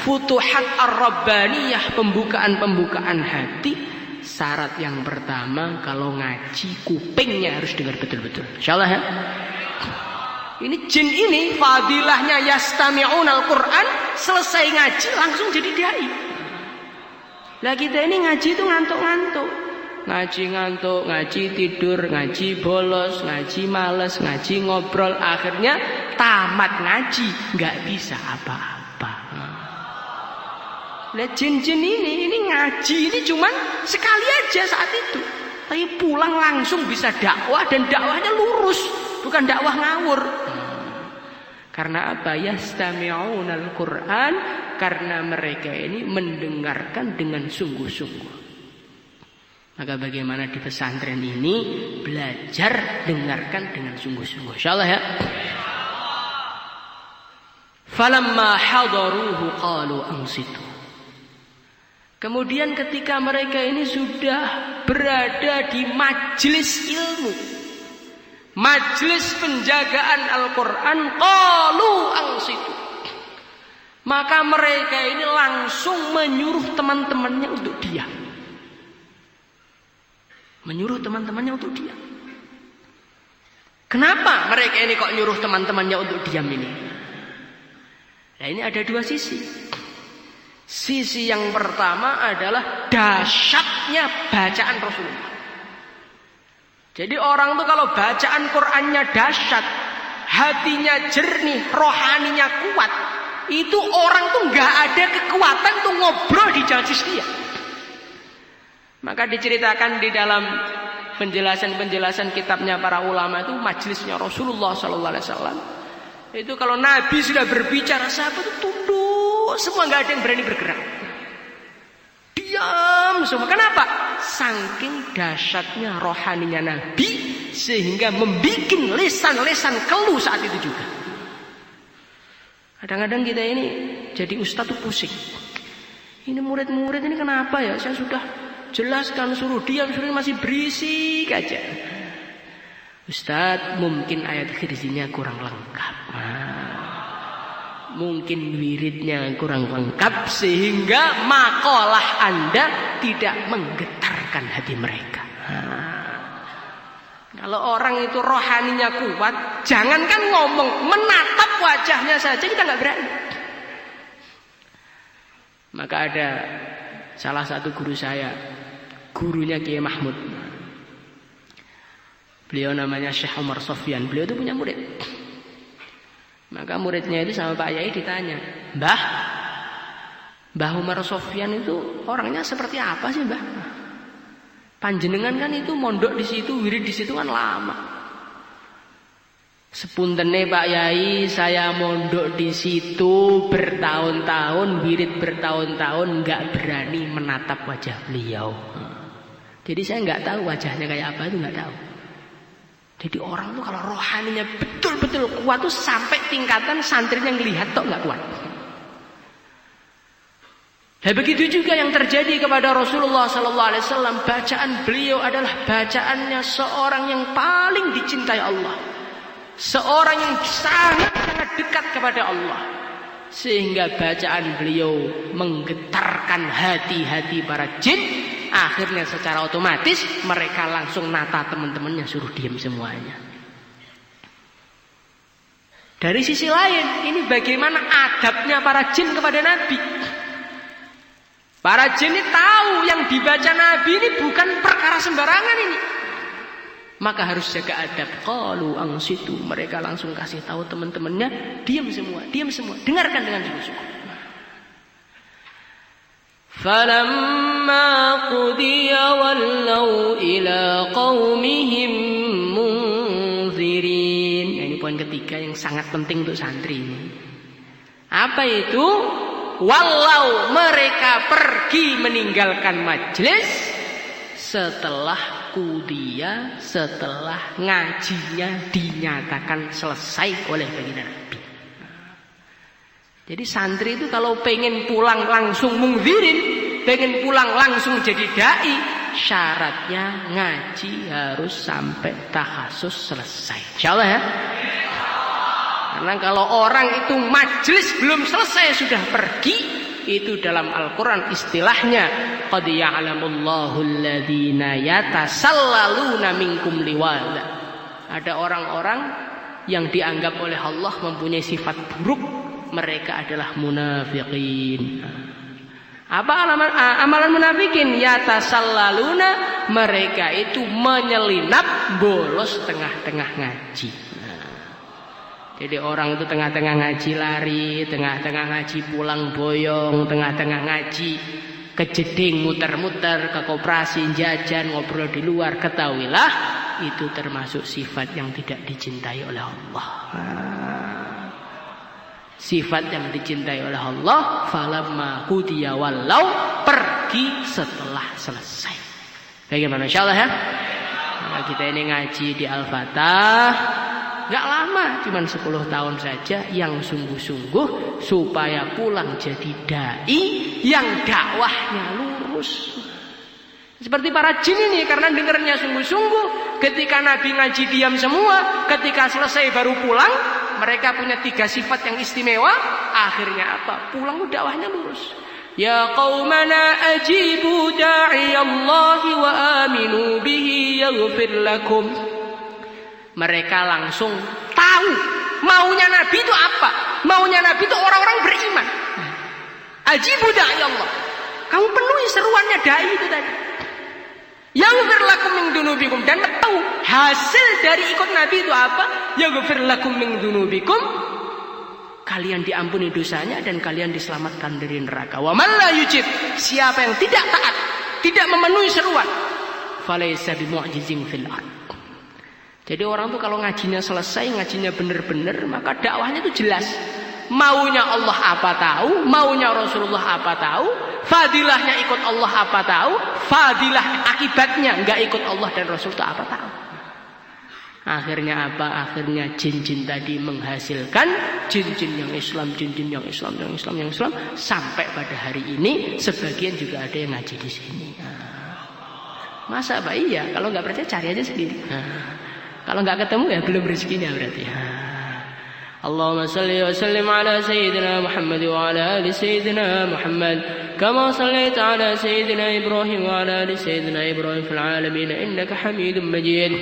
futuhat ar-rabbaniyah, pembukaan hati. Syarat yang pertama, kalau ngaji kupingnya harus dengar betul-betul. Insyaallah ya. Ini jin ini fadilahnya yastami'unal Qur'an, selesai ngaji langsung jadi dai. Lah kita ini ngaji itu ngantuk-ngantuk. Ngaji ngantuk, ngaji tidur, ngaji bolos, ngaji males, ngaji ngobrol, akhirnya tamat ngaji, nggak bisa apa-apa. Nah jin-jin ini ngaji ini cuman sekali aja saat itu, tapi pulang langsung bisa dakwah, dan dakwahnya lurus, bukan dakwah ngawur. Karena apa? Yastami'unal Qur'an, karena mereka ini mendengarkan dengan sungguh-sungguh. Maka bagaimana di pesantren ini belajar dengarkan dengan sungguh-sungguh. Insyaallah ya. Falamma hadaruhu qalu ansitu. Kemudian ketika mereka ini sudah berada di majelis ilmu, majelis penjagaan Al-Quran, qalu ansitu, maka mereka ini langsung menyuruh teman-temannya untuk diam. Menyuruh teman-temannya untuk diam. Kenapa mereka ini kok nyuruh teman-temannya untuk diam ini? Nah ini ada dua sisi. Sisi yang pertama adalah dahsyatnya bacaan Rasulullah. Jadi orang tuh kalau bacaan Qur'annya dahsyat, hatinya jernih, rohaninya kuat, itu orang tuh nggak ada kekuatan tuh ngobrol di majlis dia. Maka diceritakan di dalam penjelasan-penjelasan kitabnya para ulama itu, majelisnya Rasulullah SAW. Itu kalau Nabi sudah berbicara, sahabat itu tunduk, semua nggak ada yang berani bergerak. Diam semua. Kenapa? Saking dahsyatnya rohaninya Nabi, sehingga membuat lesan-lesan keluh saat itu juga. Kadang-kadang kita ini jadi ustadz tuh pusing. Ini murid-murid ini kenapa ya? Saya sudah jelaskan, suruh diam, suruh masih berisik aja. Ustadz, mungkin ayat khirzinya kurang lengkap. Mungkin wiridnya kurang lengkap, sehingga makalah Anda tidak menggetarkan hati mereka. Kalau orang itu rohaninya kuat, jangankan ngomong, menatap wajahnya saja kita nggak berani. Maka ada salah satu guru saya, gurunya Kiai Mahmud. Beliau namanya Syekh Umar Sofyan. Beliau itu punya murid. Maka muridnya itu sama Pak Yai ditanya, Mbah Umar Sofyan itu orangnya seperti apa sih, Mbah? Panjenengan kan itu mondok di situ, wirid di situ kan lama. Sepuntene Pak Yai, saya mondok di situ bertahun-tahun, wirid bertahun-tahun, nggak berani menatap wajah beliau. Jadi saya nggak tahu wajahnya kayak apa, itu nggak tahu. Jadi orang tuh kalau rohaninya betul-betul kuat tuh sampai tingkatan santrinya ngelihat tok nggak kuat. Dan begitu juga yang terjadi kepada Rasulullah SAW. Bacaan beliau adalah bacaannya seorang yang paling dicintai Allah, seorang yang sangat-sangat dekat kepada Allah, sehingga bacaan beliau menggetarkan hati-hati para jin. Akhirnya secara otomatis mereka langsung nata teman-temannya, suruh diam semuanya. Dari sisi lain, ini bagaimana adabnya para jin kepada Nabi. Para jin ini tahu yang dibaca Nabi ini bukan perkara sembarangan ini. Maka harus jaga adab. Qalu ansitu, mereka langsung kasih tahu teman-temannya, diam semua, dengarkan dengan sungguh-sungguh. Falamma qudiya wallaw ila qaumihim munzirin. Ini poin ketiga yang sangat penting untuk santri ini. Apa itu? Walau mereka pergi meninggalkan majelis setelah kudiya, setelah ngajinya dinyatakan selesai oleh baginda Nabi. Jadi santri itu kalau pengen pulang langsung mungzirin, pengen pulang langsung jadi dai, syaratnya ngaji harus sampai takhasus selesai. Insyaallah ya. Karena kalau orang itu majelis belum selesai sudah pergi, itu dalam Al-Quran istilahnya qad ya'lamullahu alladhina yatasallaluna minkum liwala. Ada orang-orang yang dianggap oleh Allah mempunyai sifat buruk, mereka adalah munafiqin. Apa amalan munafikin? Yatasallaluna, mereka itu menyelinap bolos tengah-tengah ngaji. Jadi orang itu tengah-tengah ngaji lari, tengah-tengah ngaji pulang boyong, tengah-tengah ngaji kejeding muter-muter ke koperasi jajan ngobrol di luar. Ketahuilah itu termasuk sifat yang tidak dicintai oleh Allah. Sifat yang dicintai oleh Allah, falamma qudiya wallau, pergi setelah selesai. Bagaimana insyaallah ya? Nah, kita ini ngaji di Al-Fatah enggak lama, cuma 10 tahun saja, yang sungguh-sungguh supaya pulang jadi dai yang dakwahnya lurus. Seperti para jin ini, karena dengarnya sungguh-sungguh, ketika Nabi ngaji diam semua, ketika selesai baru pulang. Mereka punya 3 sifat yang istimewa. Akhirnya apa? Pulang dakwahnya lurus. Ya qaumana ajibu da'iyallahi wa aminu bihi yaghfir lakum. Mereka langsung tahu maunya Nabi itu apa. Maunya Nabi itu orang-orang beriman. Ajibu da'iyallah. Kamu penuhi seruannya dai itu tadi. Yaghfir lakum min dunubikum, dan tahu hasil dari ikut Nabi itu apa? Yaghfir lakum min dunubikum, kalian diampuni dosanya dan kalian diselamatkan dari neraka. Wa man la yujib, siapa yang tidak taat, tidak memenuhi seruan, falaysa bimu'jizin fil ard. Jadi orang tuh kalau ngajinya selesai, ngajinya benar-benar, maka dakwahnya itu jelas. Maunya Allah apa tahu, maunya Rasulullah apa tahu, fadilahnya ikut Allah apa tahu, fadilah akibatnya enggak ikut Allah dan Rasul itu apa tahu. Akhirnya apa? Akhirnya jin-jin tadi menghasilkan jin-jin yang Islam, jin-jin yang Islam, yang Islam, yang Islam, sampai pada hari ini sebagian juga ada yang ngaji di sini. Masa Pak? Iya, kalau nggak percaya cari aja sendiri. Kalau nggak ketemu ya belum rezekinya berarti. Allahumma salli wa sallim ala sayyidina Muhammad wa ala ali sayyidina Muhammad kama sallaita ala sayyidina Ibrahim wa ala ali sayyidina Ibrahim fil alamin innaka Hamidum Majid.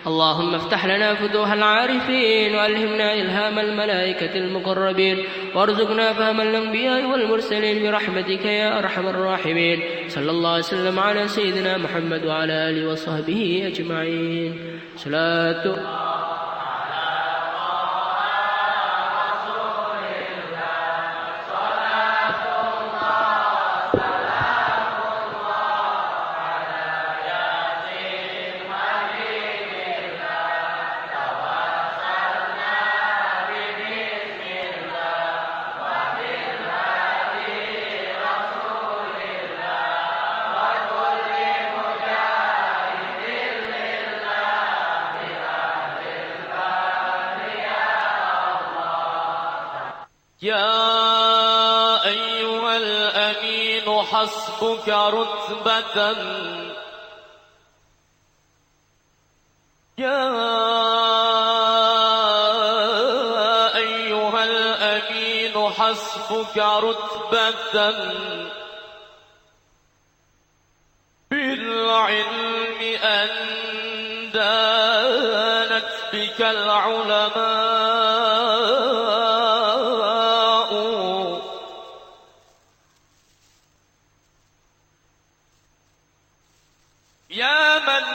اللهم افتح لنا فتوح العارفين وألهمنا إلهام الملائكة المقربين وارزقنا فهم الأنبياء والمرسلين برحمتك يا أرحم الراحمين. صلى الله عليه وسلم على سيدنا محمد وعلى آله وصحبه أجمعين. صلاة حسبك رتبة يا أيها الأمين حسبك رتبة بالعلم أن دانت بك العلماء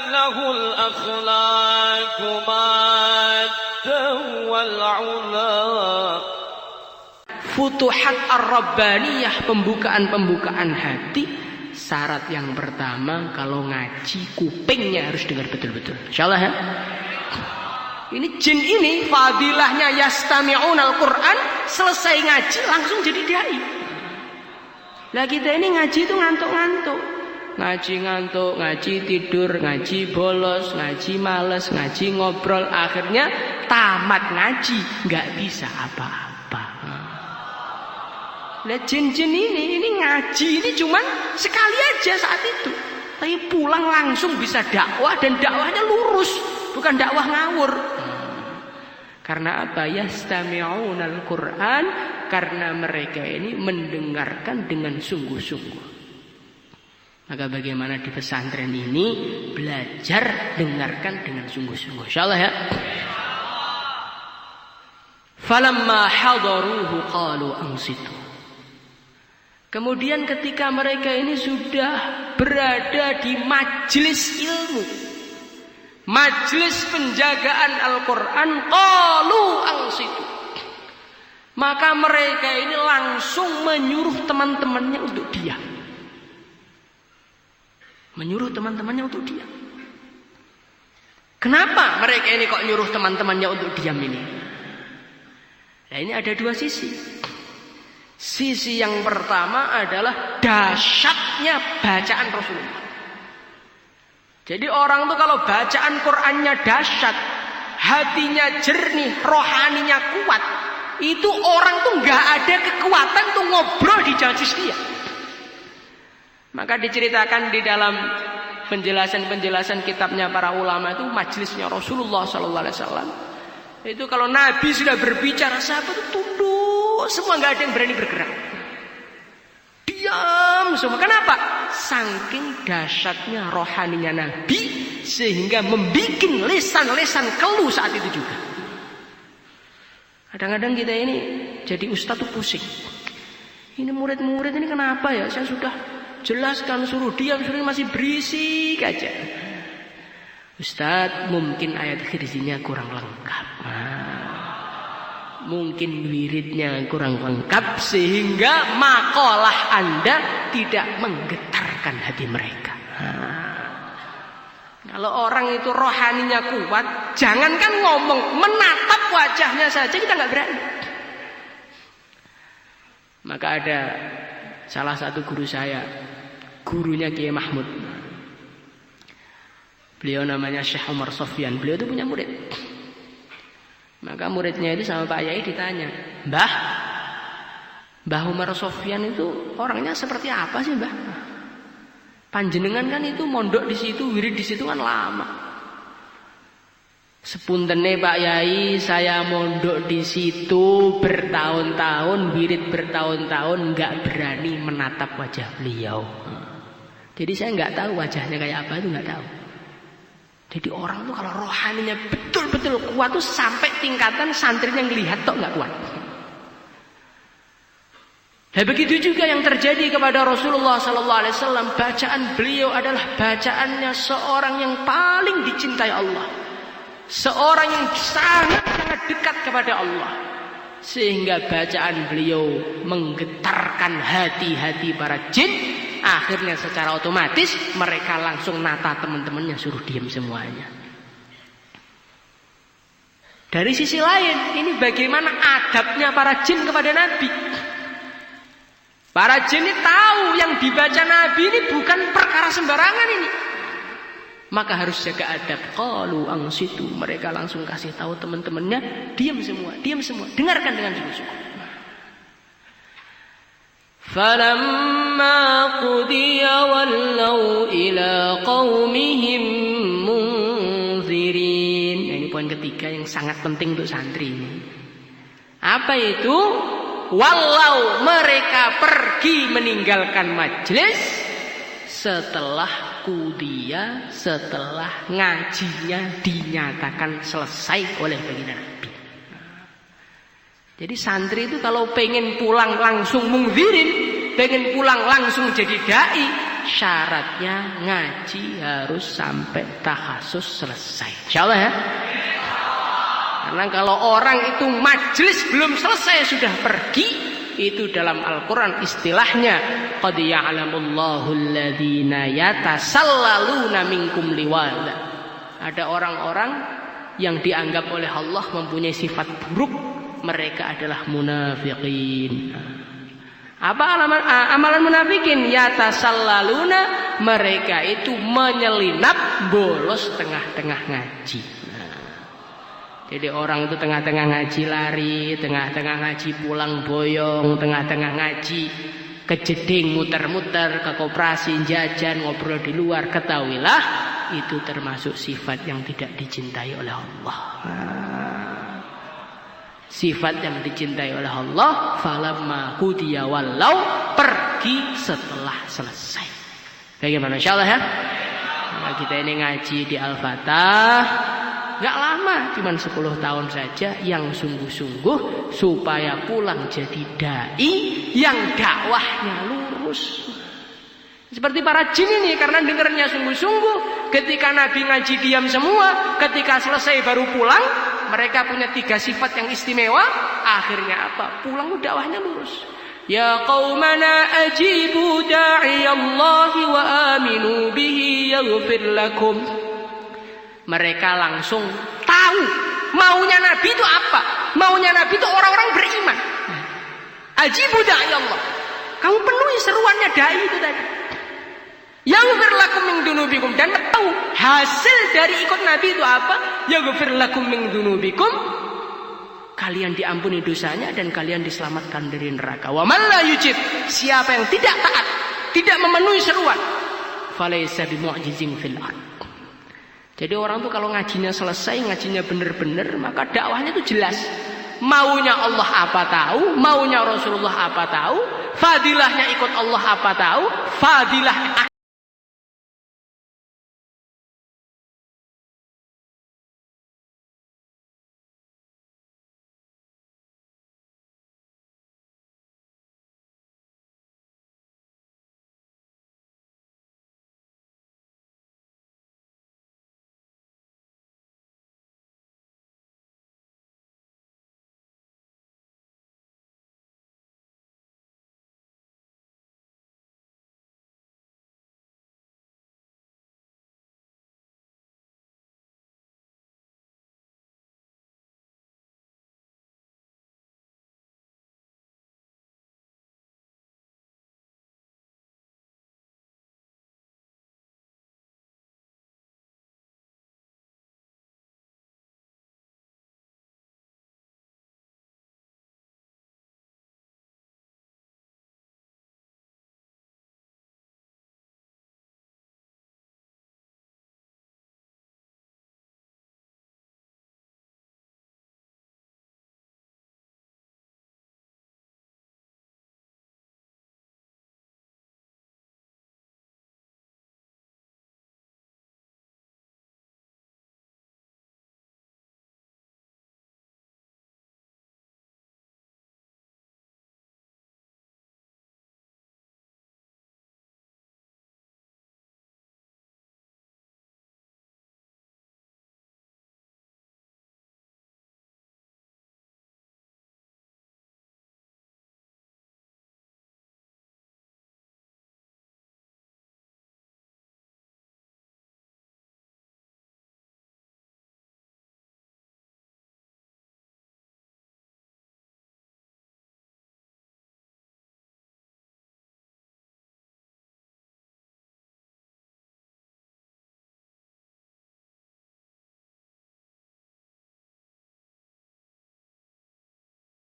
له الأخلاق مادة والعلا. Futuhat ar-rabbaniyah, pembukaan hati. Syarat yang pertama, kalau ngaji kupingnya harus dengar betul-betul. Insyaallah ya. Ini jin ini fadilahnya yastami'unal Quran, selesai ngaji langsung jadi dai. Lah kita ini ngaji itu ngantuk-ngantuk. Ngaji ngantuk, ngaji tidur, ngaji bolos, ngaji males, ngaji ngobrol, akhirnya tamat ngaji nggak bisa apa-apa. Nah jin-jin ini ngaji ini cuman sekali aja saat itu, tapi pulang langsung bisa dakwah, dan dakwahnya lurus, bukan dakwah ngawur. Karena apa? Yastami'unal Quran Karena mereka ini mendengarkan dengan sungguh-sungguh. Maka bagaimana di pesantren ini belajar dengarkan dengan sungguh-sungguh. Insyaallah ya. Falamma hadaruhu qalu ansitu. Kemudian ketika mereka ini sudah berada di majelis ilmu, majelis penjagaan Al-Quran, qalu ansitu. Maka mereka ini langsung menyuruh teman-temannya untuk diam. Menyuruh teman-temannya untuk diam. Kenapa mereka ini kok nyuruh teman-temannya untuk diam ini? Nah, ini ada dua sisi. Sisi yang pertama adalah dahsyatnya bacaan Rasulullah. Jadi orang tuh kalau bacaan Qur'annya dahsyat, hatinya jernih, rohaninya kuat, itu orang tuh nggak ada kekuatan tuh ngobrol di majelis dia. Maka diceritakan di dalam penjelasan-penjelasan kitabnya para ulama itu majelisnya Rasulullah SAW. Itu kalau Nabi sudah berbicara, sahabat itu tunduk, semua nggak ada yang berani bergerak. Diam semua. Kenapa? Saking dahsyatnya rohaninya Nabi sehingga membuat lesan-lesan keluh saat itu juga. Kadang-kadang kita ini jadi ustadz tuh pusing. Ini murid-murid ini kenapa ya? Saya sudah jelaskan suruh diam, suruh masih berisik aja. Ustadz, mungkin ayat khirzinya kurang lengkap. Mungkin wiridnya kurang lengkap sehingga makalah Anda tidak menggetarkan hati mereka. Kalau orang itu rohaninya kuat, jangankan ngomong, menatap wajahnya saja kita nggak berani. Maka ada salah satu guru saya, gurunya Kiai Mahmud. Beliau namanya Syekh Umar Sofyan. Beliau itu punya murid. Maka muridnya itu sama Pak Yai ditanya, Mbah Umar Sofyan itu orangnya seperti apa sih, Mbah? Panjenengan kan itu mondok di situ, wirid di situ kan lama. Sepuntene Pak Yai, saya mondok di situ bertahun-tahun, wirid bertahun-tahun, nggak berani menatap wajah beliau. Jadi saya nggak tahu wajahnya kayak apa, itu nggak tahu. Jadi orang tuh kalau rohaninya betul-betul kuat tuh sampai tingkatan santrinya ngelihat tok nggak kuat. Dan begitu juga yang terjadi kepada Rasulullah SAW. Bacaan beliau adalah bacaannya seorang yang paling dicintai Allah, seorang yang sangat-sangat dekat kepada Allah, sehingga bacaan beliau menggetarkan hati-hati para jin. Akhirnya secara otomatis mereka langsung nata teman-temannya, suruh diam semuanya. Dari sisi lain, ini bagaimana adabnya para jin kepada Nabi. Para jin ini tahu yang dibaca Nabi ini bukan perkara sembarangan ini. Maka harus jaga adab. Qalu ansitu, mereka langsung kasih tahu teman-temannya, diam semua, dengarkan dengan sungguh-sungguh. Falamma qudiya wallaw ila qaumihim munzirin. Nah, ini poin ketiga yang sangat penting untuk santri ini. Apa itu? Walau mereka pergi meninggalkan majelis setelah kudia, setelah ngajinya dinyatakan selesai oleh baginda Nabi. Jadi santri itu kalau pengen pulang langsung mungzirin, pengen pulang langsung jadi dai, syaratnya ngaji harus sampai takhasus selesai. Insyaallah ya. Karena kalau orang itu majelis belum selesai sudah pergi, itu dalam Al-Quran istilahnya qad ya'lamullahu alladhina yatasallaluna minkum liwala. Ada orang-orang yang dianggap oleh Allah mempunyai sifat buruk, mereka adalah munafiqin. Apa amalan munafikin? Yatasallaluna, mereka itu menyelinap bolos tengah-tengah ngaji. Jadi orang itu tengah-tengah ngaji lari, tengah-tengah ngaji pulang boyong, tengah-tengah ngaji kejeding muter-muter, ke koperasi jajan, ngobrol di luar. Ketahuilah itu termasuk sifat yang tidak dicintai oleh Allah. Sifat yang dicintai oleh Allah, falamma qudiya wallau, pergi setelah selesai. Bagaimana insyaallah ya? Nah, kita ini ngaji di Al-Fatah enggak lama, cuma 10 tahun saja, yang sungguh-sungguh supaya pulang jadi dai yang dakwahnya lurus. Seperti para jin ini, karena dengarnya sungguh-sungguh, ketika Nabi ngaji diam semua, ketika selesai baru pulang. Mereka punya 3 sifat yang istimewa. Akhirnya apa? Pulang dakwahnya lurus. Ya qaumana ajibu da'iyallahi wa aminu bihi yaghfir lakum. Mereka langsung tahu maunya Nabi itu apa. Maunya Nabi itu orang-orang beriman. Ajibu da'iyallah. Kamu penuhi seruannya dai itu tadi. Yaghfir lakum min dunubikum, dan tahu hasil dari ikut Nabi itu apa? Yaghfir lakum min dunubikum, kalian diampuni dosanya dan kalian diselamatkan dari neraka. Wa man la yujib, siapa yang tidak taat, tidak memenuhi seruan, falaysa bimu'jizin fil ard. Jadi orang tuh kalau ngajinya selesai, ngajinya benar-benar, maka dakwahnya itu jelas. Maunya Allah apa tahu, maunya Rasulullah apa tahu, fadilahnya ikut Allah apa tahu, fadilah